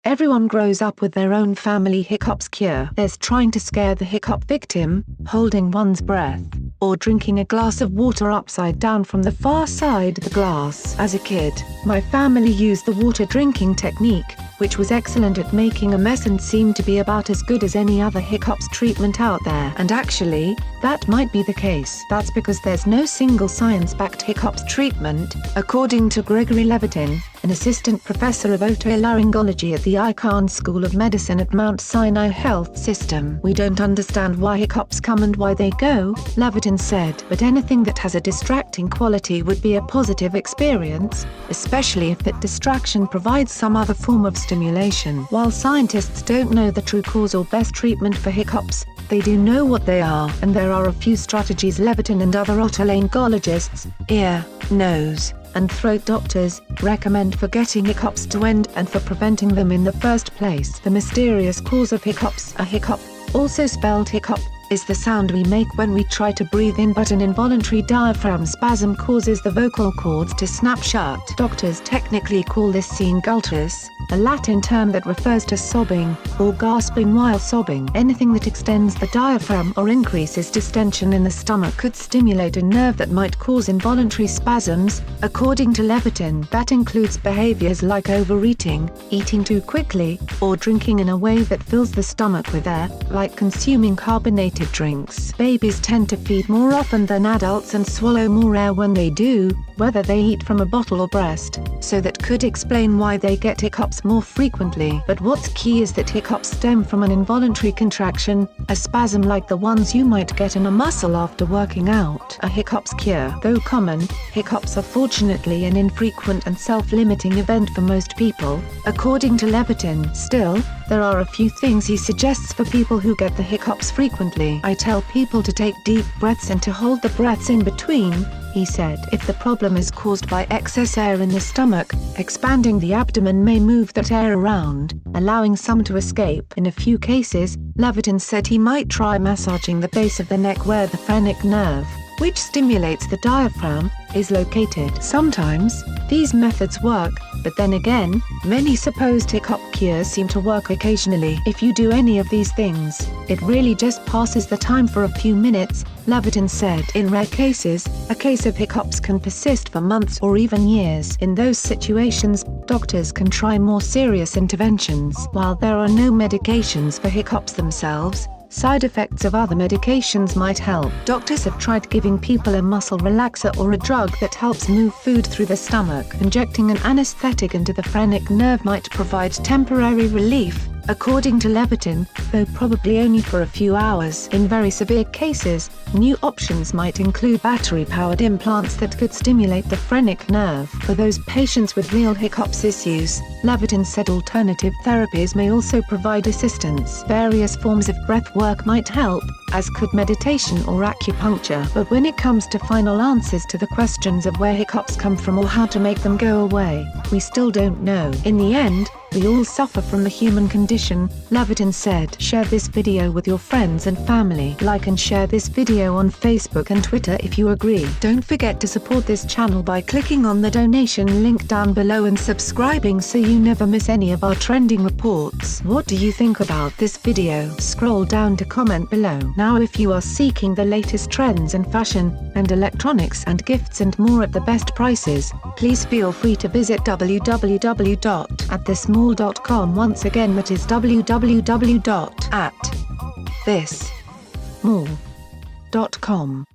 Everyone grows up with their own family hiccups cure. There's trying to scare the hiccup victim, holding one's breath, or drinking a glass of water upside down from the far side of the glass. As a kid, my family used the water drinking technique, which was excellent at making a mess and seemed to be about as good as any other hiccups treatment out there. And actually, that might be the case. That's because there's no single science-backed hiccups treatment, according to Gregory Levitin, an assistant professor of otolaryngology at the Icahn School of Medicine at Mount Sinai Health System. We don't understand why hiccups come and why they go, Levitin said, but anything that has a distracting quality would be a positive experience, especially if that distraction provides some other form of stimulation. While scientists don't know the true cause or best treatment for hiccups, they do know what they are, and there are a few strategies Levitin and other otolaryngologists, ear, nose, and throat doctors, recommend for getting hiccups to end and for preventing them in the first place. The mysterious cause of hiccups. A hiccup, also spelled hiccup, is the sound we make when we try to breathe in, but an involuntary diaphragm spasm causes the vocal cords to snap shut. Doctors technically call this singultus, a Latin term that refers to sobbing, or gasping while sobbing. Anything that extends the diaphragm or increases distension in the stomach could stimulate a nerve that might cause involuntary spasms, according to Levitin. That includes behaviors like overeating, eating too quickly, or drinking in a way that fills the stomach with air, like consuming carbonated drinks. Babies tend to feed more often than adults and swallow more air when they do, whether they eat from a bottle or breast, so that could explain why they get hiccups more frequently. But what's key is that hiccups stem from an involuntary contraction, a spasm like the ones you might get in a muscle after working out. A hiccups cure. Though common, hiccups are fortunately an infrequent and self-limiting event for most people, according to Levitin. Still, there are a few things he suggests for people who get the hiccups frequently. I tell people to take deep breaths and to hold the breaths in between, he said. If the problem is caused by excess air in the stomach, expanding the abdomen may move that air around, allowing some to escape. In a few cases, Levitin said he might try massaging the base of the neck where the phrenic nerve, which stimulates the diaphragm, is located. Sometimes, these methods work, but then again, many supposed hiccup cures seem to work occasionally. If you do any of these things, it really just passes the time for a few minutes, Levitin said. In rare cases, a case of hiccups can persist for months or even years. In those situations, doctors can try more serious interventions. While there are no medications for hiccups themselves, side effects of other medications might help. Doctors have tried giving people a muscle relaxer or a drug that helps move food through the stomach. Injecting an anesthetic into the phrenic nerve might provide temporary relief, according to Levitin, though probably only for a few hours. In very severe cases, new options might include battery-powered implants that could stimulate the phrenic nerve. For those patients with real hiccups issues, Levitin said alternative therapies may also provide assistance. Various forms of breath work might help, as could meditation or acupuncture. But when it comes to final answers to the questions of where hiccups come from or how to make them go away, we still don't know. In the end, we all suffer from the human condition, Levitin said. Share this video with your friends and family. Like and share this video on Facebook and Twitter if you agree. Don't forget to support this channel by clicking on the donation link down below and subscribing so you never miss any of our trending reports. What do you think about this video? Scroll down to comment below. Now if you are seeking the latest trends in fashion, and electronics and gifts and more at the best prices, please feel free to visit www.athismall.com. Once again, that is www.athismall.com.